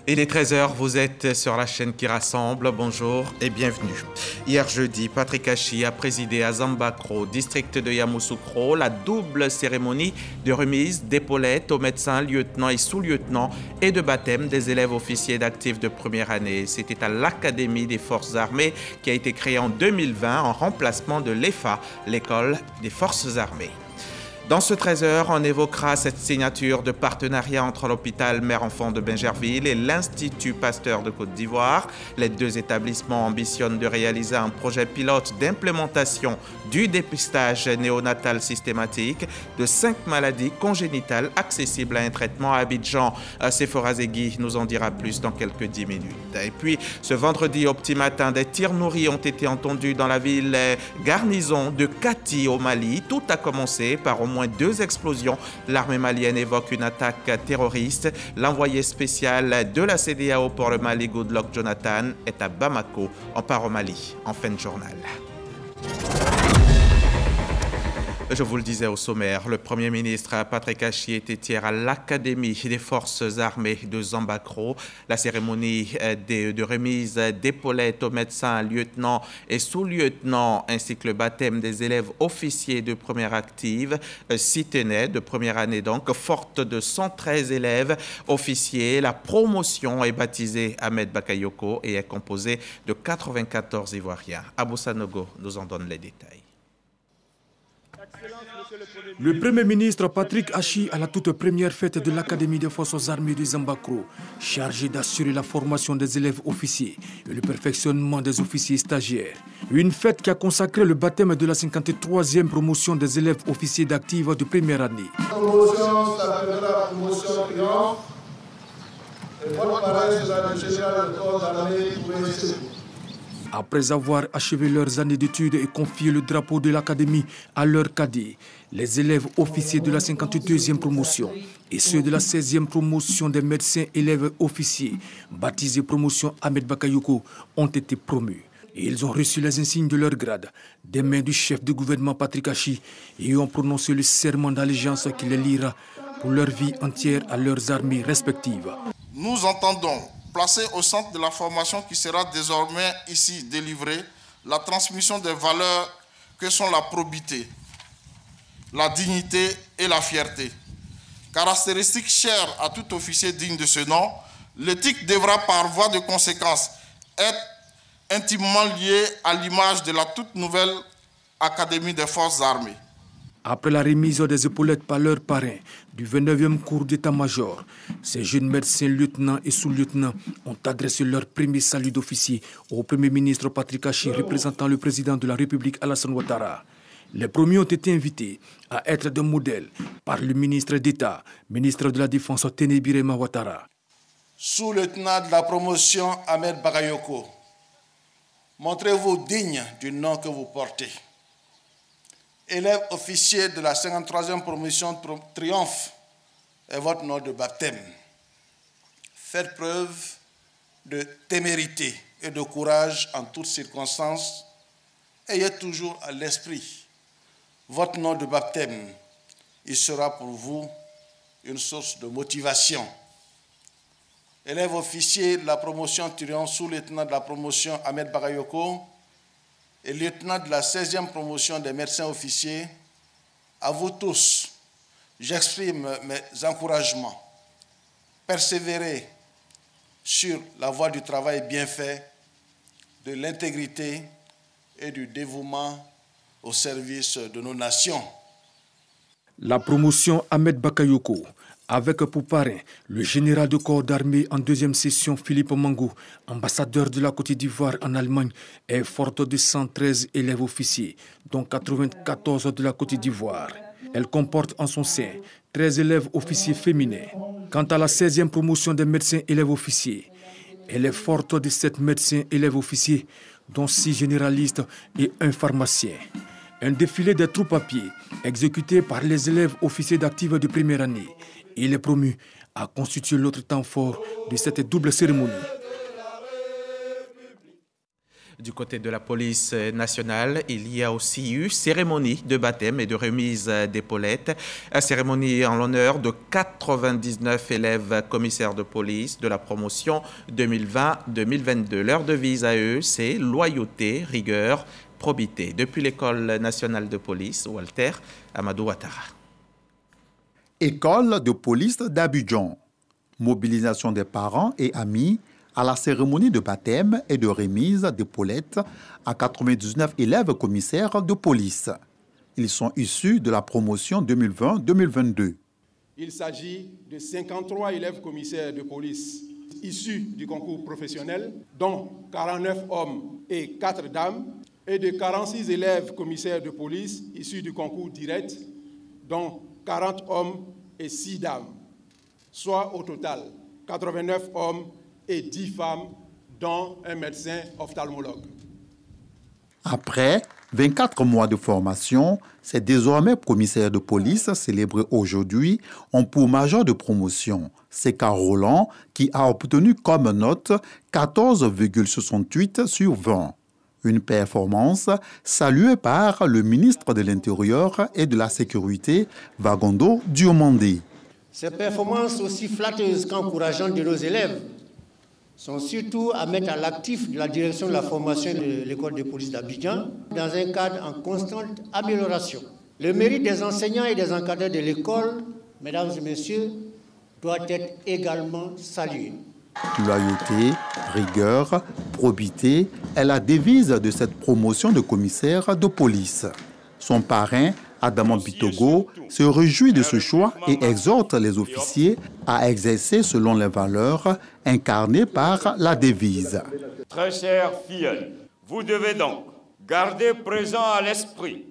Il est 13 h, vous êtes sur la chaîne qui rassemble. Bonjour et bienvenue. Hier jeudi, Patrick Achi a présidé à Zambakro, district de Yamoussoukro, la double cérémonie de remise d'épaulettes aux médecins, lieutenants et sous-lieutenants et de baptême des élèves officiers d'actifs de première année. C'était à l'Académie des Forces armées qui a été créée en 2020 en remplacement de l'EFA, l'école des Forces armées. Dans ce 13 h, on évoquera cette signature de partenariat entre l'hôpital Mère-Enfant de Bingerville et l'Institut Pasteur de Côte d'Ivoire. Les deux établissements ambitionnent de réaliser un projet pilote d'implémentation du dépistage néonatal systématique de 5 maladies congénitales accessibles à un traitement à Abidjan. Sephora Zegui nous en dira plus dans quelques 10 minutes. Et puis, ce vendredi au petit matin, des tirs nourris ont été entendus dans la ville garnison de Kati au Mali. Tout a commencé par au moins 2 explosions. L'armée malienne évoque une attaque terroriste. L'envoyé spécial de la CEDEAO pour le Mali, Goodluck Jonathan, est à Bamako. On part au Mali en fin de journal. Je vous le disais au sommaire, le Premier ministre Patrick Achi était hier à l'Académie des Forces armées de Zambakro. La cérémonie de remise d'épaulettes aux médecins, lieutenants et sous-lieutenants, ainsi que le baptême des élèves officiers de première active s'y tenait, de première année donc, forte de 113 élèves officiers. La promotion est baptisée Ahmed Bakayoko et est composée de 94 Ivoiriens. Abou Sanogo nous en donne les détails. Le Premier ministre Patrick Achi à la toute première fête de l'Académie des Forces armées de Zambakro, chargé d'assurer la formation des élèves officiers et le perfectionnement des officiers stagiaires. Une fête qui a consacré le baptême de la 53e promotion des élèves officiers d'actifs de première année. La promotion s'appellera la promotion triomphe. Et votre pareil sera le général de corps d'armée pour Après avoir achevé leurs années d'études et confié le drapeau de l'Académie à leurs cadets, les élèves officiers de la 52e promotion et ceux de la 16e promotion des médecins élèves officiers, baptisés promotion Ahmed Bakayoko, ont été promus. Et ils ont reçu les insignes de leur grade des mains du chef du gouvernement Patrick Achi et ont prononcé le serment d'allégeance qui les liera pour leur vie entière à leurs armées respectives. Nous entendons placer au centre de la formation qui sera désormais ici délivrée la transmission des valeurs que sont la probité, la dignité et la fierté. Caractéristiques chères à tout officier digne de ce nom, l'éthique devra par voie de conséquence être intimement liée à l'image de la toute nouvelle Académie des Forces armées. Après la remise des épaulettes par leurs parrains du 29e cours d'état-major, ces jeunes médecins, lieutenants et sous-lieutenants ont adressé leur premier salut d'officier au Premier ministre Patrick Achi, représentant le président de la République Alassane Ouattara. Les premiers ont été invités à être des modèles par le ministre d'État, ministre de la Défense Téné Birema Ouattara. Sous-lieutenant de la promotion Ahmed Bakayoko, montrez-vous digne du nom que vous portez. Élève officier de la 53e promotion Triomphe est votre nom de baptême. Faites preuve de témérité et de courage en toutes circonstances. Ayez toujours à l'esprit votre nom de baptême. Il sera pour vous une source de motivation. Élève officier de la promotion Triomphe, sous-lieutenant de la promotion Ahmed Bakayoko, et lieutenant de la 16e promotion des médecins officiers, à vous tous, j'exprime mes encouragements. Persévérez sur la voie du travail bien fait, de l'intégrité et du dévouement au service de nos nations. La promotion Ahmed Bakayoko, avec pour parrain le général de corps d'armée en 2e session Philippe Mangou, ambassadeur de la Côte d'Ivoire en Allemagne, est forte de 113 élèves officiers, dont 94 de la Côte d'Ivoire. Elle comporte en son sein 13 élèves officiers féminins. Quant à la 16e promotion des médecins élèves officiers, elle est forte de 7 médecins élèves officiers, dont 6 généralistes et 1 pharmacien. Un défilé des troupes à pied, exécuté par les élèves officiers d'actifs de première année. Il est promu à constituer l'autre temps fort de cette double cérémonie. Du côté de la police nationale, il y a aussi eu cérémonie de baptême et de remise d'épaulettes. Une cérémonie en l'honneur de 99 élèves commissaires de police de la promotion 2020-2022. Leur devise à eux, c'est loyauté, rigueur, probité. Depuis l'École nationale de police, Walter Amadou Ouattara. École de police d'Abidjan. Mobilisation des parents et amis à la cérémonie de baptême et de remise d'épaulettes à 99 élèves commissaires de police. Ils sont issus de la promotion 2020-2022. Il s'agit de 53 élèves commissaires de police issus du concours professionnel, dont 49 hommes et 4 dames, et de 46 élèves commissaires de police issus du concours direct, dont 40 hommes et 6 dames, soit au total 89 hommes et 10 femmes, dont un médecin ophtalmologue. Après 24 mois de formation, ces désormais commissaires de police célébrés aujourd'hui ont pour major de promotion Seka Roland qui a obtenu comme note 14,68 sur 20. Une performance saluée par le ministre de l'Intérieur et de la Sécurité, Vagondo Diomandé. Ces performances aussi flatteuses qu'encourageantes de nos élèves sont surtout à mettre à l'actif de la direction de la formation de l'école de police d'Abidjan dans un cadre en constante amélioration. Le mérite des enseignants et des encadreurs de l'école, mesdames et messieurs, doit être également salué. Loyauté, rigueur, probité est la devise de cette promotion de commissaire de police. Son parrain, Adamant Bitogo, se réjouit de ce choix et exhorte les officiers à exercer selon les valeurs incarnées par la devise. Très chers filles, vous devez donc garder présent à l'esprit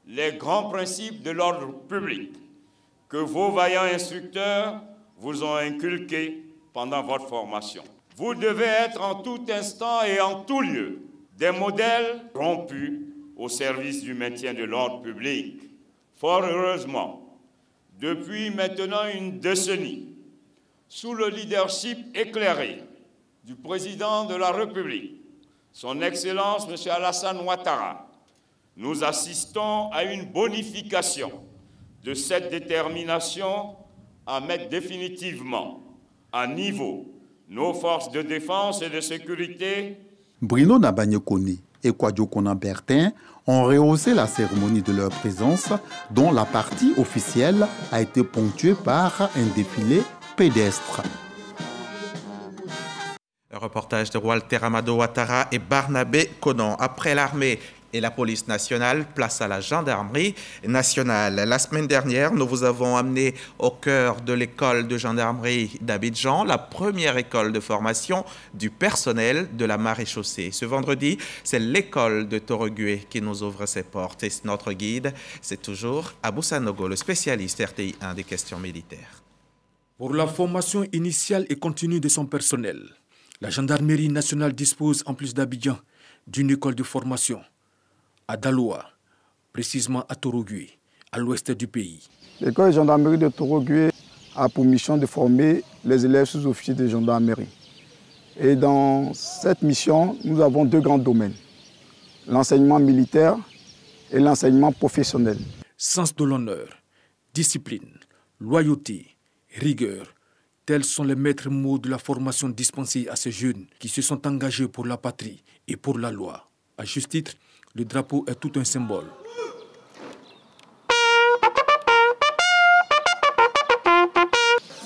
les grands principes de l'ordre public que vos vaillants instructeurs vous ont inculqués pendant votre formation. Vous devez être en tout instant et en tout lieu des modèles rompus au service du maintien de l'ordre public. Fort heureusement, depuis maintenant une décennie, sous le leadership éclairé du président de la République, son Excellence M. Alassane Ouattara, nous assistons à une bonification de cette détermination à mettre définitivement à niveau nos forces de défense et de sécurité. Bruno Nabanyekoni et Kwadjo Konan Bertin ont rehaussé la cérémonie de leur présence, dont la partie officielle a été ponctuée par un défilé pédestre. Un reportage de Walter Amadou Ouattara et Barnabé Konan. Après l'armée et la police nationale, place à la gendarmerie nationale. La semaine dernière, nous vous avons amené au cœur de l'école de gendarmerie d'Abidjan, la première école de formation du personnel de la maréchaussée. Ce vendredi, c'est l'école de Torogué qui nous ouvre ses portes. Et notre guide, c'est toujours Abou Sanogo, le spécialiste RTI 1 des questions militaires. Pour la formation initiale et continue de son personnel, la gendarmerie nationale dispose, en plus d'Abidjan, d'une école de formation à Daloa, précisément à Torogué, à l'ouest du pays. L'école de gendarmerie de Torogué a pour mission de former les élèves sous-officiers de gendarmerie. Et dans cette mission, nous avons deux grands domaines, l'enseignement militaire et l'enseignement professionnel. Sens de l'honneur, discipline, loyauté, rigueur, tels sont les maîtres mots de la formation dispensée à ces jeunes qui se sont engagés pour la patrie et pour la loi. À juste titre, le drapeau est tout un symbole.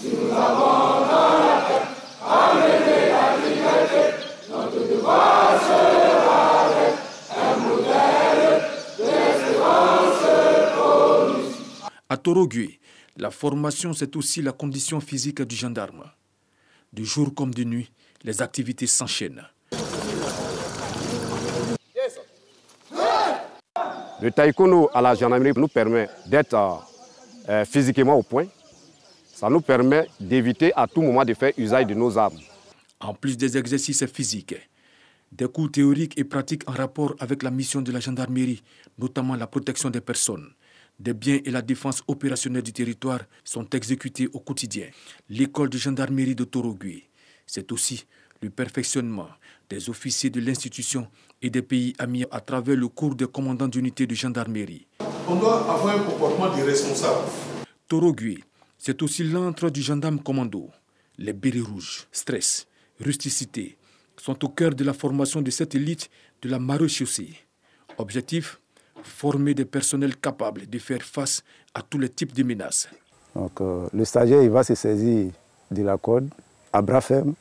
Nous avons dans la tête amener la liberté, notre devoir sera avec un modèle d'espérance pour nous. À Torogué, la formation, c'est aussi la condition physique du gendarme. De jour comme de nuit, les activités s'enchaînent. Le taekwondo à la gendarmerie nous permet d'être physiquement au point. Ça nous permet d'éviter à tout moment de faire usage de nos armes. En plus des exercices physiques, des cours théoriques et pratiques en rapport avec la mission de la gendarmerie, notamment la protection des personnes, des biens et la défense opérationnelle du territoire sont exécutés au quotidien. L'école de gendarmerie de Torogué, c'est aussi le perfectionnement des officiers de l'institution et des pays amis à travers le cours des commandants d'unités de gendarmerie. On doit avoir un comportement de responsable. Torogui, c'est aussi l'antre du gendarme commando. Les bérets rouges, stress, rusticité sont au cœur de la formation de cette élite de la maréchaussée. Objectif, former des personnels capables de faire face à tous les types de menaces. Donc, le stagiaire il va se saisir de la corde à bras ferme,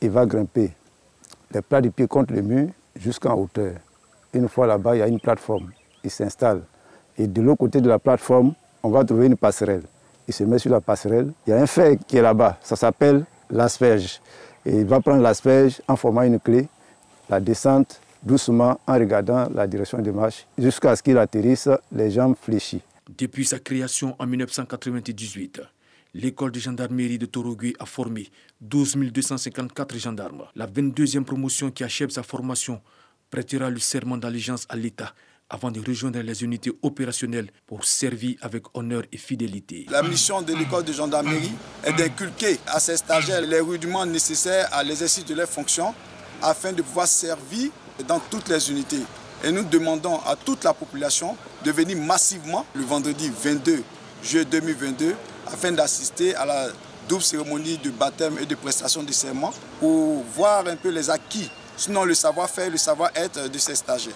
il va grimper les plats du pied contre le mur jusqu'en hauteur. Une fois là-bas, il y a une plateforme, il s'installe. Et de l'autre côté de la plateforme, on va trouver une passerelle. Il se met sur la passerelle, il y a un fer qui est là-bas, ça s'appelle l'asperge. Et il va prendre l'asperge en formant une clé, la descente doucement en regardant la direction de marche jusqu'à ce qu'il atterrisse les jambes fléchies. Depuis sa création en 1998, l'école de gendarmerie de Torogui a formé 12 254 gendarmes. La 22e promotion qui achève sa formation prêtera le serment d'allégeance à l'État avant de rejoindre les unités opérationnelles pour servir avec honneur et fidélité. La mission de l'école de gendarmerie est d'inculquer à ces stagiaires les rudiments nécessaires à l'exercice de leurs fonctions afin de pouvoir servir dans toutes les unités. Et nous demandons à toute la population de venir massivement le vendredi 22 juillet 2022 afin d'assister à la double cérémonie de baptême et de prestation de serment pour voir un peu les acquis, sinon le savoir-faire et le savoir-être de ces stagiaires.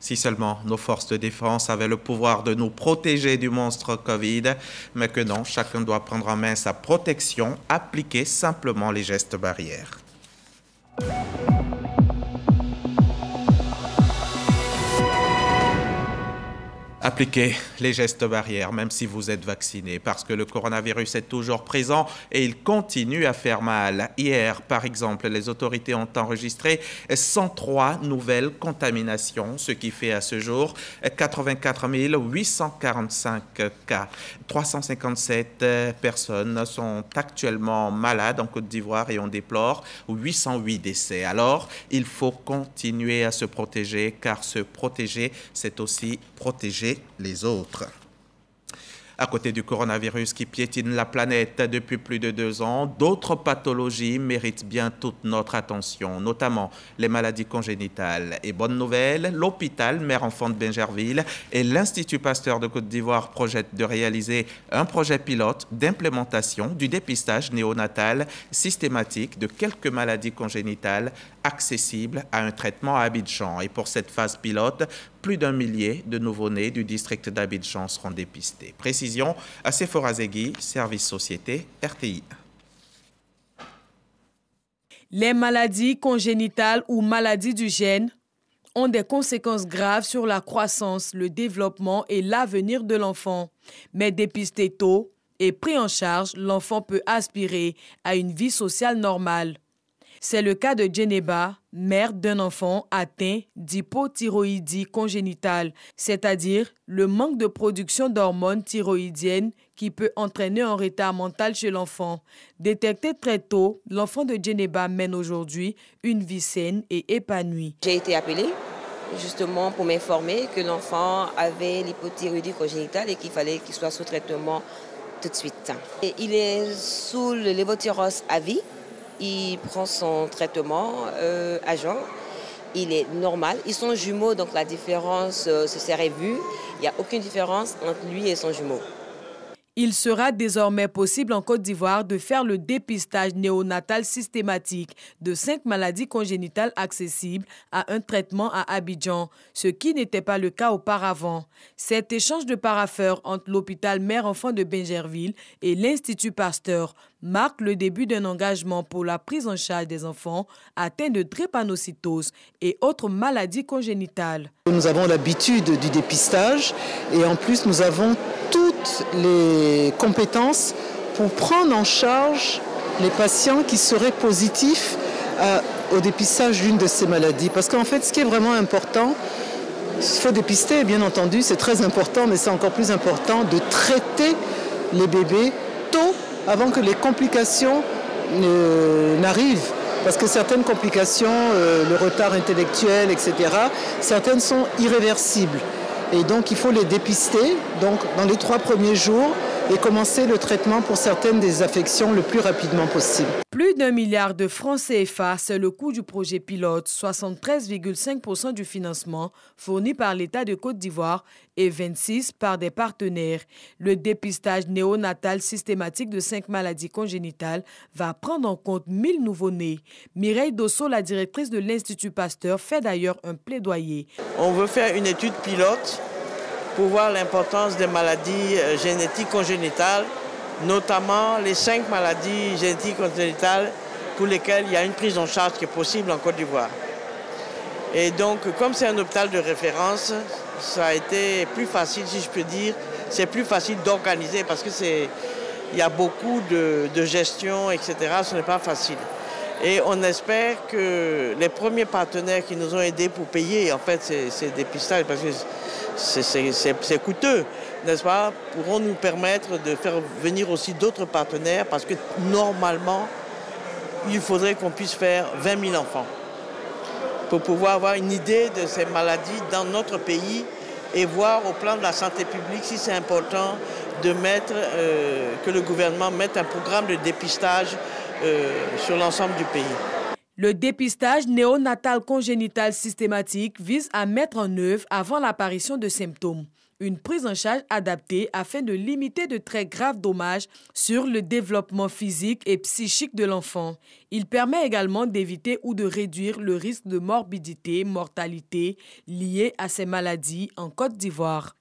Si seulement nos forces de défense avaient le pouvoir de nous protéger du monstre Covid, mais que non, chacun doit prendre en main sa protection, appliquer simplement les gestes barrières. Appliquez les gestes barrières, même si vous êtes vacciné, parce que le coronavirus est toujours présent et il continue à faire mal. Hier, par exemple, les autorités ont enregistré 103 nouvelles contaminations, ce qui fait à ce jour 84 845 cas. 357 personnes sont actuellement malades en Côte d'Ivoire et on déplore 808 décès. Alors, il faut continuer à se protéger, car se protéger, c'est aussi protéger les autres. À côté du coronavirus qui piétine la planète depuis plus de 2 ans, d'autres pathologies méritent bien toute notre attention, notamment les maladies congénitales. Et bonne nouvelle, l'hôpital Mère-Enfant de Bingerville et l'Institut Pasteur de Côte d'Ivoire projettent de réaliser un projet pilote d'implémentation du dépistage néonatal systématique de quelques maladies congénitales accessibles à un traitement à Abidjan. Et pour cette phase pilote, plus d'1 millier de nouveau-nés du district d'Abidjan seront dépistés. Précision à Sephora Zegui, service société RTI. Les maladies congénitales ou maladies du gène ont des conséquences graves sur la croissance, le développement et l'avenir de l'enfant. Mais dépisté tôt et pris en charge, l'enfant peut aspirer à une vie sociale normale. C'est le cas de Djeneba, mère d'un enfant atteint d'hypothyroïdie congénitale, c'est-à-dire le manque de production d'hormones thyroïdiennes qui peut entraîner un retard mental chez l'enfant. Détecté très tôt, l'enfant de Djeneba mène aujourd'hui une vie saine et épanouie. J'ai été appelée justement pour m'informer que l'enfant avait l'hypothyroïdie congénitale et qu'il fallait qu'il soit sous traitement tout de suite. Et il est sous le lévothyrox à vie. Il prend son traitement à jour. Il est normal. Ils sont jumeaux, donc la différence se serait vue. Il n'y a aucune différence entre lui et son jumeau. Il sera désormais possible en Côte d'Ivoire de faire le dépistage néonatal systématique de 5 maladies congénitales accessibles à un traitement à Abidjan, ce qui n'était pas le cas auparavant. Cet échange de parapheurs entre l'hôpital Mère-Enfant de Bingerville et l'Institut Pasteur marque le début d'un engagement pour la prise en charge des enfants atteints de drépanocytose et autres maladies congénitales. Nous avons l'habitude du dépistage et en plus nous avons toutes les compétences pour prendre en charge les patients qui seraient positifs au dépistage d'une de ces maladies. Parce qu'en fait, ce qui est vraiment important, il faut dépister, bien entendu, c'est très important, mais c'est encore plus important de traiter les bébés avant que les complications n'arrivent. Parce que certaines complications, le retard intellectuel, etc., certaines sont irréversibles. Et donc, il faut les dépister dans les 3 premiers jours et commencer le traitement pour certaines des affections le plus rapidement possible. Plus d'1 milliard de francs CFA, c'est le coût du projet pilote, 73,5% du financement fourni par l'État de Côte d'Ivoire et 26% par des partenaires. Le dépistage néonatal systématique de 5 maladies congénitales va prendre en compte 1000 nouveau-nés. Mireille Dosso, la directrice de l'Institut Pasteur, fait d'ailleurs un plaidoyer. On veut faire une étude pilote pour voir l'importance des maladies génétiques congénitales, notamment les 5 maladies génétiques congénitales pour lesquelles il y a une prise en charge qui est possible en Côte d'Ivoire. Et donc, comme c'est un hôpital de référence, ça a été plus facile, si je peux dire, c'est plus facile d'organiser parce qu'il y a beaucoup de gestion, etc. Ce n'est pas facile. Et on espère que les premiers partenaires qui nous ont aidés pour payer, en fait, ces dépistages, parce que c'est coûteux, n'est-ce pas, pourront nous permettre de faire venir aussi d'autres partenaires parce que normalement, il faudrait qu'on puisse faire 20 000 enfants pour pouvoir avoir une idée de ces maladies dans notre pays et voir au plan de la santé publique si c'est important de mettre, que le gouvernement mette un programme de dépistage sur l'ensemble du pays. Le dépistage néonatal congénital systématique vise à mettre en œuvre avant l'apparition de symptômes une prise en charge adaptée afin de limiter de très graves dommages sur le développement physique et psychique de l'enfant. Il permet également d'éviter ou de réduire le risque de morbidité, mortalité liée à ces maladies en Côte d'Ivoire.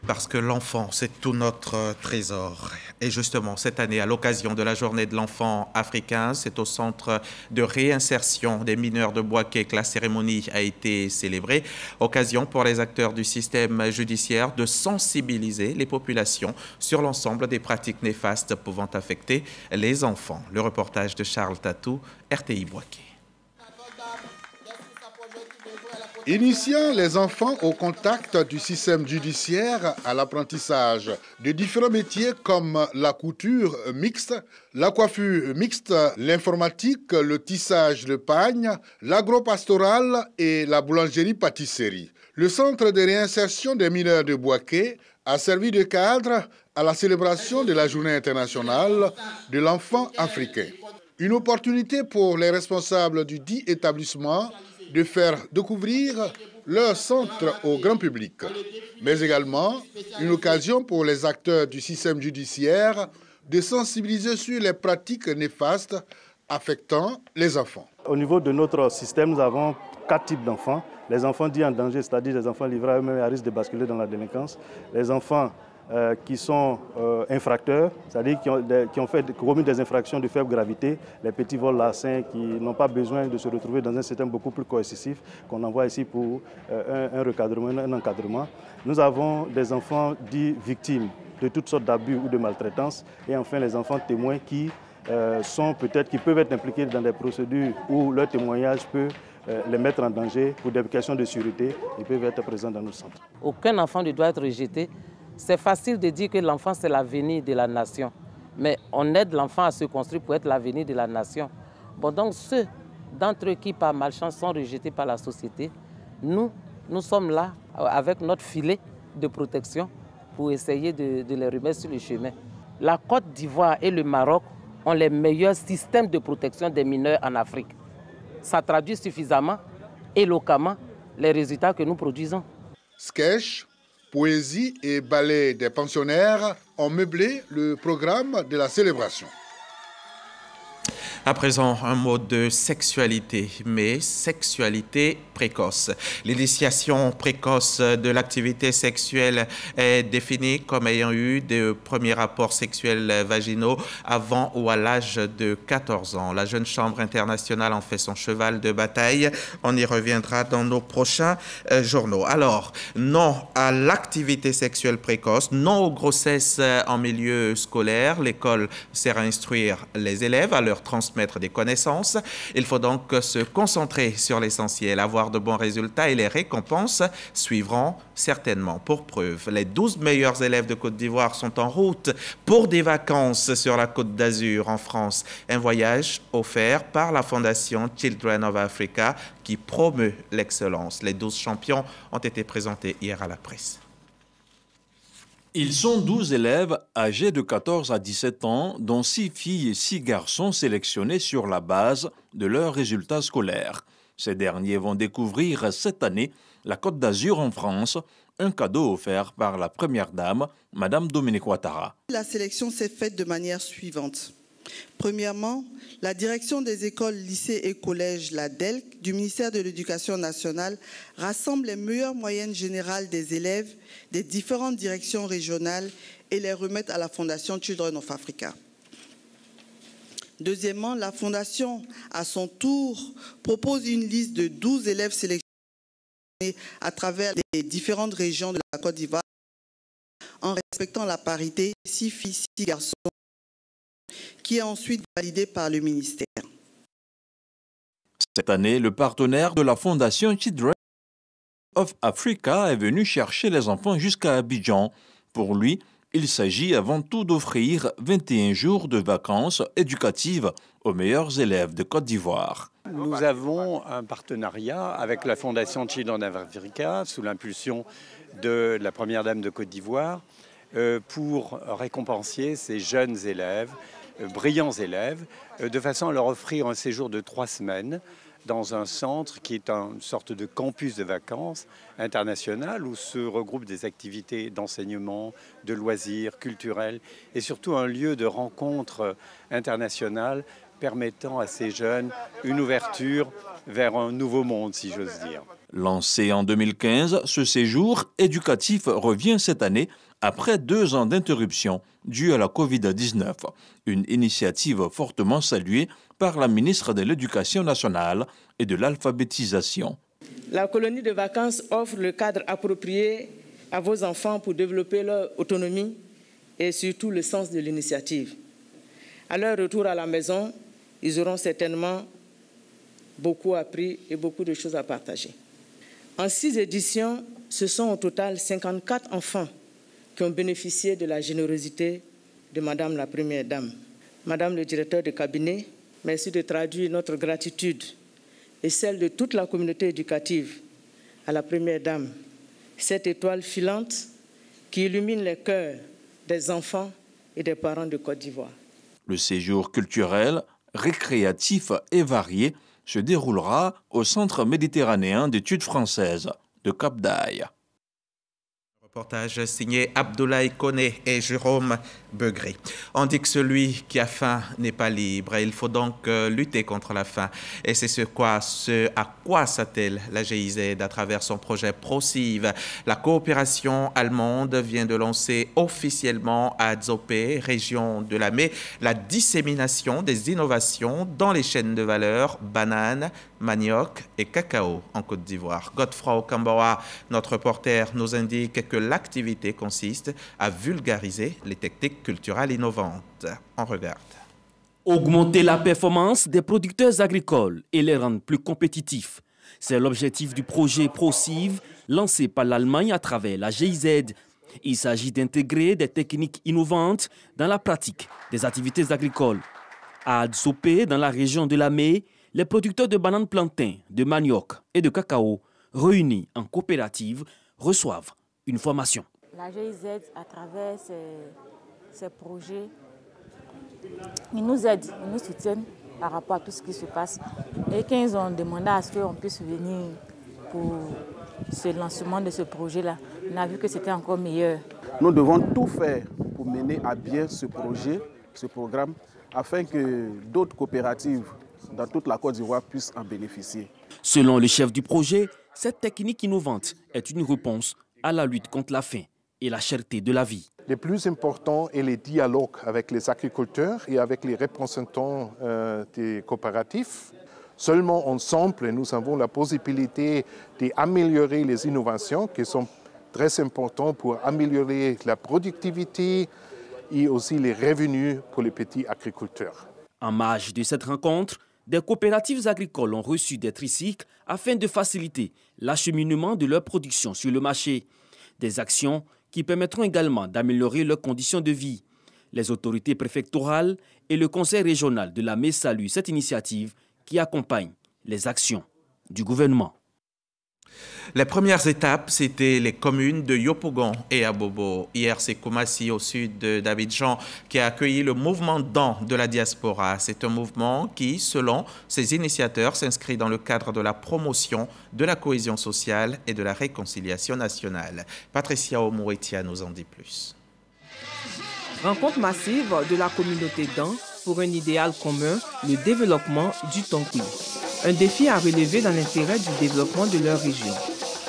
Parce que l'enfant, c'est tout notre trésor. Et justement, cette année, à l'occasion de la journée de l'enfant africain, c'est au centre de réinsertion des mineurs de Bouaké que la cérémonie a été célébrée. Occasion pour les acteurs du système judiciaire de sensibiliser les populations sur l'ensemble des pratiques néfastes pouvant affecter les enfants. Le reportage de Charles Tatou, RTI Bouaké. Initiant les enfants au contact du système judiciaire à l'apprentissage de différents métiers comme la couture mixte, la coiffure mixte, l'informatique, le tissage de pagne, l'agro-pastoral et la boulangerie-pâtisserie. Le centre de réinsertion des mineurs de Bouaké a servi de cadre à la célébration de la journée internationale de l'enfant africain. Une opportunité pour les responsables du dit établissement de faire découvrir leur centre au grand public, mais également une occasion pour les acteurs du système judiciaire de sensibiliser sur les pratiques néfastes affectant les enfants. Au niveau de notre système, nous avons 4 types d'enfants. Les enfants dits en danger, c'est-à-dire les enfants livrés à eux-mêmes à risque de basculer dans la délinquance. Les enfants qui sont infracteurs, c'est-à-dire qui ont commis des infractions de faible gravité, les petits vols larcins qui n'ont pas besoin de se retrouver dans un système beaucoup plus coercitif qu'on envoie ici pour un recadrement, un encadrement. Nous avons des enfants dits victimes de toutes sortes d'abus ou de maltraitance et enfin les enfants témoins qui peuvent être impliqués dans des procédures où leur témoignage peut les mettre en danger pour des questions de sûreté. Ils peuvent être présents dans nos centres. Aucun enfant ne doit être rejeté. C'est facile de dire que l'enfant, c'est l'avenir de la nation. Mais on aide l'enfant à se construire pour être l'avenir de la nation. Bon, donc ceux d'entre eux qui, par malchance, sont rejetés par la société, nous sommes là avec notre filet de protection pour essayer de les remettre sur le chemin. La Côte d'Ivoire et le Maroc ont les meilleurs systèmes de protection des mineurs en Afrique. Ça traduit suffisamment, éloquemment, les résultats que nous produisons. Sketch, poésie et ballet des pensionnaires ont meublé le programme de la célébration. À présent, un mot de sexualité, mais sexualité précoce. L'initiation précoce de l'activité sexuelle est définie comme ayant eu de premiers rapports sexuels vaginaux avant ou à l'âge de 14 ans. La Jeune Chambre internationale en fait son cheval de bataille. On y reviendra dans nos prochains journaux. Alors, non à l'activité sexuelle précoce, non aux grossesses en milieu scolaire. L'école sert à instruire les élèves, à leur transmettre transmettre des connaissances. Il faut donc se concentrer sur l'essentiel, avoir de bons résultats et les récompenses suivront certainement. Pour preuve, les 12 meilleurs élèves de Côte d'Ivoire sont en route pour des vacances sur la Côte d'Azur en France. Un voyage offert par la Fondation Children of Africa qui promeut l'excellence. Les 12 champions ont été présentés hier à la presse. Ils sont 12 élèves âgés de 14 à 17 ans, dont 6 filles et 6 garçons sélectionnés sur la base de leurs résultats scolaires. Ces derniers vont découvrir cette année la Côte d'Azur en France, un cadeau offert par la première dame, Madame Dominique Ouattara. La sélection s'est faite de manière suivante. Premièrement, la direction des écoles, lycées et collèges, la DELC, du ministère de l'Éducation nationale, rassemble les meilleures moyennes générales des élèves des différentes directions régionales et les remet à la Fondation Children of Africa. Deuxièmement, la Fondation, à son tour, propose une liste de 12 élèves sélectionnés à travers les différentes régions de la Côte d'Ivoire en respectant la parité 6 filles, 6 garçons, qui est ensuite validé par le ministère. Cette année, le partenaire de la Fondation Children of Africa est venu chercher les enfants jusqu'à Abidjan. Pour lui, il s'agit avant tout d'offrir 21 jours de vacances éducatives aux meilleurs élèves de Côte d'Ivoire. Nous avons un partenariat avec la Fondation Children of Africa sous l'impulsion de la première dame de Côte d'Ivoire pour récompenser ces jeunes élèves, brillants élèves, de façon à leur offrir un séjour de 3 semaines dans un centre qui est une sorte de campus de vacances international où se regroupent des activités d'enseignement, de loisirs, culturels et surtout un lieu de rencontre internationale permettant à ces jeunes une ouverture vers un nouveau monde, si j'ose dire. Lancé en 2015, ce séjour éducatif revient cette année après 2 ans d'interruption due à la Covid-19. Une initiative fortement saluée par la ministre de l'Éducation nationale et de l'alphabétisation. La colonie de vacances offre le cadre approprié à vos enfants pour développer leur autonomie et surtout le sens de l'initiative. À leur retour à la maison, ils auront certainement beaucoup appris et beaucoup de choses à partager. En 6 éditions, ce sont au total 54 enfants qui ont bénéficié de la générosité de Madame la Première Dame. Madame le directeur de cabinet, merci de traduire notre gratitude et celle de toute la communauté éducative à la Première Dame, cette étoile filante qui illumine les cœurs des enfants et des parents de Côte d'Ivoire. Le séjour culturel, récréatif et varié se déroulera au Centre méditerranéen d'études françaises de Cap-d'Aille. Reportage signé Abdoulaye Koné et Jérôme Begré. On dit que celui qui a faim n'est pas libre. Il faut donc lutter contre la faim. Et c'est ce à quoi s'attelle la GIZ à travers son projet ProCiv. La coopération allemande vient de lancer officiellement à Dzopé, région de Lamé, la dissémination des innovations dans les chaînes de valeur bananes, manioc et cacao en Côte d'Ivoire. Godefroy Okambawa, notre reporter, nous indique que l'activité consiste à vulgariser les techniques culturelles innovantes. On regarde. Augmenter la performance des producteurs agricoles et les rendre plus compétitifs. C'est l'objectif du projet ProCiv lancé par l'Allemagne à travers la GIZ. Il s'agit d'intégrer des techniques innovantes dans la pratique des activités agricoles. À Dzopé, dans la région de Lamé, les producteurs de bananes plantains, de manioc et de cacao, réunis en coopérative, reçoivent une formation. La GIZ, à travers ces projets, ils nous aident, ils nous soutiennent par rapport à tout ce qui se passe. Et quand ils ont demandé à ce qu'on puisse venir pour ce lancement de ce projet-là, on a vu que c'était encore meilleur. Nous devons tout faire pour mener à bien ce projet, ce programme, afin que d'autres coopératives dans toute la Côte d'Ivoire puissent en bénéficier. Selon le chef du projet, cette technique innovante est une réponse à la lutte contre la faim et la cherté de la vie. Le plus important est le dialogue avec les agriculteurs et avec les représentants des coopératifs. Seulement ensemble, nous avons la possibilité d'améliorer les innovations qui sont très importantes pour améliorer la productivité et aussi les revenus pour les petits agriculteurs. En marge de cette rencontre, des coopératives agricoles ont reçu des tricycles afin de faciliter l'acheminement de leur production sur le marché. Des actions qui permettront également d'améliorer leurs conditions de vie. Les autorités préfectorales et le conseil régional de la Mé saluent cette initiative qui accompagne les actions du gouvernement. Les premières étapes, c'était les communes de Yopougon et Abobo. Hier, c'est Koumassi, au sud d'Abidjan, qui a accueilli le mouvement DAN de la diaspora. C'est un mouvement qui, selon ses initiateurs, s'inscrit dans le cadre de la promotion de la cohésion sociale et de la réconciliation nationale. Patricia Omouetia nous en dit plus. Rencontre massive de la communauté DAN pour un idéal commun, le développement du Tonkui. Un défi à relever dans l'intérêt du développement de leur région.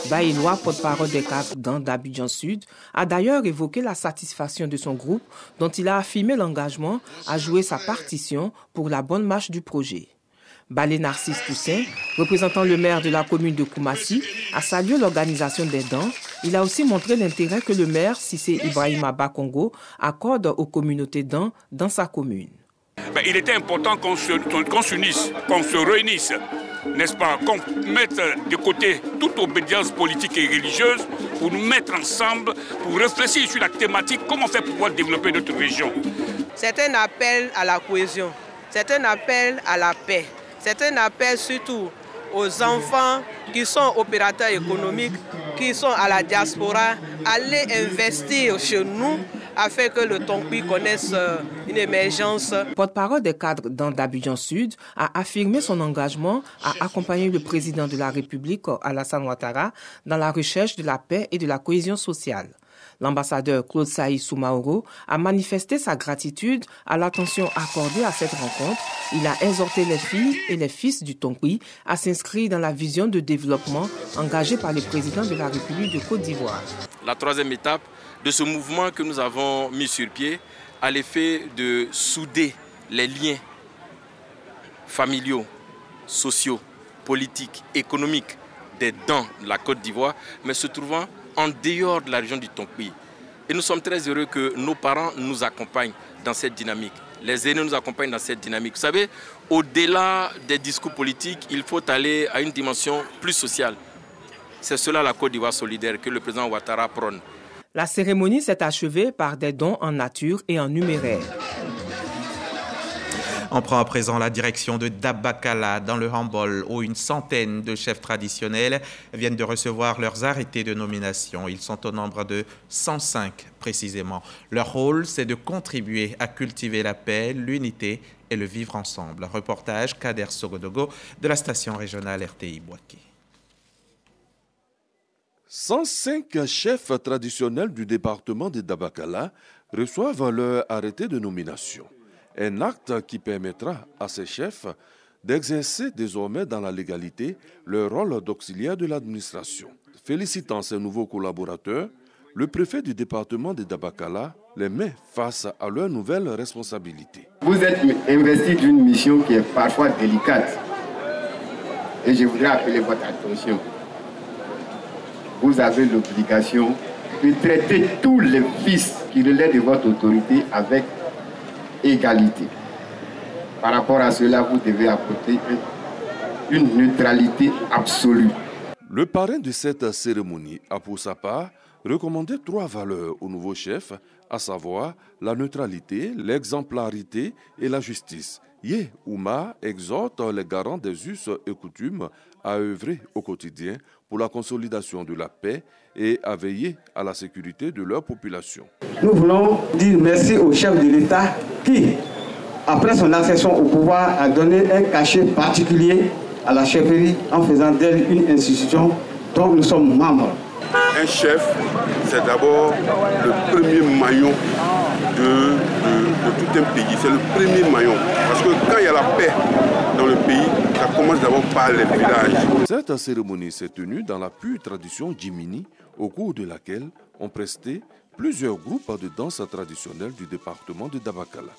Baïlois, porte-parole des cadres DAN d'Abidjan Sud, a d'ailleurs évoqué la satisfaction de son groupe dont il a affirmé l'engagement à jouer sa partition pour la bonne marche du projet. Balé Narcisse Toussaint, représentant le maire de la commune de Koumassi, a salué l'organisation des DAN. Il a aussi montré l'intérêt que le maire Cissé Ibrahima Bakongo accorde aux communautés DAN dans sa commune. Il était important qu'on s'unisse, qu'on se réunisse, n'est-ce pas, qu'on mette de côté toute obédience politique et religieuse pour nous mettre ensemble, pour réfléchir sur la thématique, comment faire pour pouvoir développer notre région. C'est un appel à la cohésion, c'est un appel à la paix, c'est un appel surtout aux enfants qui sont opérateurs économiques, qui sont à la diaspora, aller investir chez nous afin que le Tonkui connaisse une émergence. Porte-parole des cadres DAN d'Abidjan Sud a affirmé son engagement à accompagner le président de la République, Alassane Ouattara, dans la recherche de la paix et de la cohésion sociale. L'ambassadeur Claude Saï Soumaoro a manifesté sa gratitude à l'attention accordée à cette rencontre. Il a exhorté les filles et les fils du Tonkui à s'inscrire dans la vision de développement engagée par le président de la République de Côte d'Ivoire. La troisième étape de ce mouvement que nous avons mis sur pied a l'effet de souder les liens familiaux, sociaux, politiques, économiques des DAN de la Côte d'Ivoire, mais se trouvant en dehors de la région du Tonkui. Et nous sommes très heureux que nos parents nous accompagnent dans cette dynamique. Les aînés nous accompagnent dans cette dynamique. Vous savez, au-delà des discours politiques, il faut aller à une dimension plus sociale. C'est cela la Côte d'Ivoire solidaire que le président Ouattara prône. La cérémonie s'est achevée par des dons en nature et en numéraire. On prend à présent la direction de Dabakala dans le handball où une centaine de chefs traditionnels viennent de recevoir leurs arrêtés de nomination. Ils sont au nombre de 105 précisément. Leur rôle, c'est de contribuer à cultiver la paix, l'unité et le vivre ensemble. Reportage Kader Sogodogo de la station régionale RTI Boaké. 105 chefs traditionnels du département de Dabakala reçoivent leur arrêté de nomination. Un acte qui permettra à ces chefs d'exercer désormais dans la légalité leur rôle d'auxiliaire de l'administration. Félicitant ses nouveaux collaborateurs, le préfet du département de Dabakala les met face à leurs nouvelles responsabilités. Vous êtes investi d'une mission qui est parfois délicate et je voudrais appeler votre attention. Vous avez l'obligation de traiter tous les fils qui relèvent de votre autorité avec égalité. Par rapport à cela, vous devez apporter une neutralité absolue. Le parrain de cette cérémonie a pour sa part recommandé 3 valeurs au nouveau chef, à savoir la neutralité, l'exemplarité et la justice. Yé Ouma exhorte les garants des us et coutumes à œuvrer au quotidien pour la consolidation de la paix et à veiller à la sécurité de leur population. Nous voulons dire merci au chef de l'État qui, après son accession au pouvoir, a donné un cachet particulier à la chefferie en faisant d'elle une institution dont nous sommes membres. Un chef, c'est d'abord le premier maillon de tout un pays. C'est le premier maillon. Parce que quand il y a la paix dans le pays, ça commence d'abord par les villages. Cette cérémonie s'est tenue dans la pure tradition Djimini, au cours de laquelle ont presté plusieurs groupes de danse traditionnelle du département de Dabakala.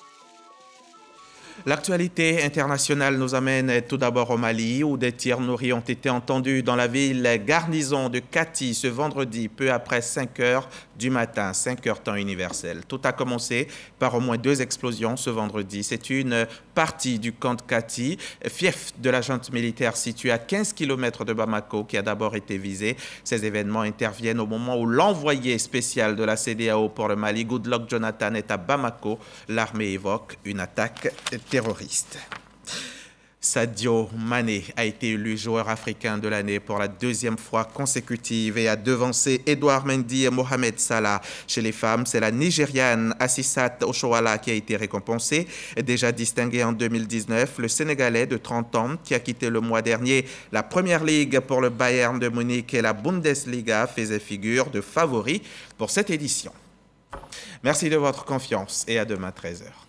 L'actualité internationale nous amène tout d'abord au Mali, où des tirs nourris ont été entendus dans la ville garnison de Kati ce vendredi, peu après 5 heures du matin, 5 h temps universel. Tout a commencé par au moins 2 explosions ce vendredi. C'est une partie du camp de Kati, fief de la junte militaire situé à 15 km de Bamako, qui a d'abord été visé. Ces événements interviennent au moment où l'envoyé spécial de la CEDEAO pour le Mali, Goodluck Jonathan, est à Bamako. L'armée évoque une attaque terroriste. Sadio Mané a été élu joueur africain de l'année pour la 2e fois consécutive et a devancé Edouard Mendy et Mohamed Salah. Chez les femmes, c'est la Nigériane Assissat Oshoala qui a été récompensée. Déjà distingué en 2019, le Sénégalais de 30 ans qui a quitté le mois dernier la Première Ligue pour le Bayern de Munich et la Bundesliga faisait figure de favori pour cette édition. Merci de votre confiance et à demain 13 h.